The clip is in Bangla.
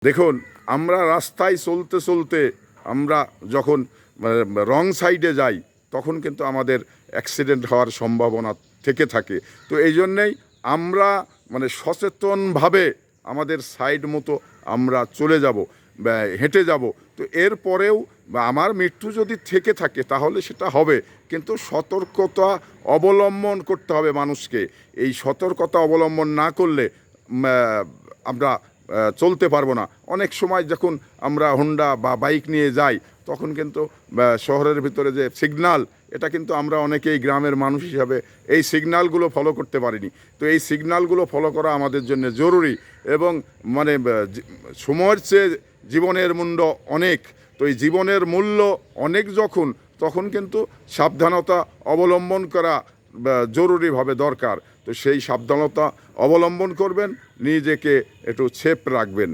দেখুন, আমরা রাস্তায় চলতে চলতে আমরা যখন রং সাইডে যাই তখন কিন্তু আমাদের অ্যাক্সিডেন্ট হওয়ার সম্ভাবনা থেকে থাকে। তো এই জন্যেই আমরা সচেতনভাবে আমাদের সাইড মতো আমরা চলে যাব, হেঁটে যাব। তো এরপরেও আমার মৃত্যু যদি থেকে থাকে তাহলে সেটা হবে, কিন্তু সতর্কতা অবলম্বন করতে হবে মানুষকে। এই সতর্কতা অবলম্বন না করলে আমরা চলতে পারবো না। অনেক সময় যখন আমরা হোন্ডা বা বাইক নিয়ে যাই তখন কিন্তু শহরের ভিতরে যে সিগনাল, এটা কিন্তু আমরা অনেকেই গ্রামের মানুষ হিসাবে এই সিগনালগুলো ফলো করতে পারিনি। তো এই সিগনালগুলো ফলো করা আমাদের জন্য জরুরি, এবং সময়ের চেয়ে জীবনের মূল্য অনেক। তো এই জীবনের মূল্য অনেক তখন কিন্তু সাবধানতা অবলম্বন করা জরুরিভাবে দরকার। তো সেই সাবধানতা অবলম্বন করবেন, নিজেকে একটু সেফ রাখবেন।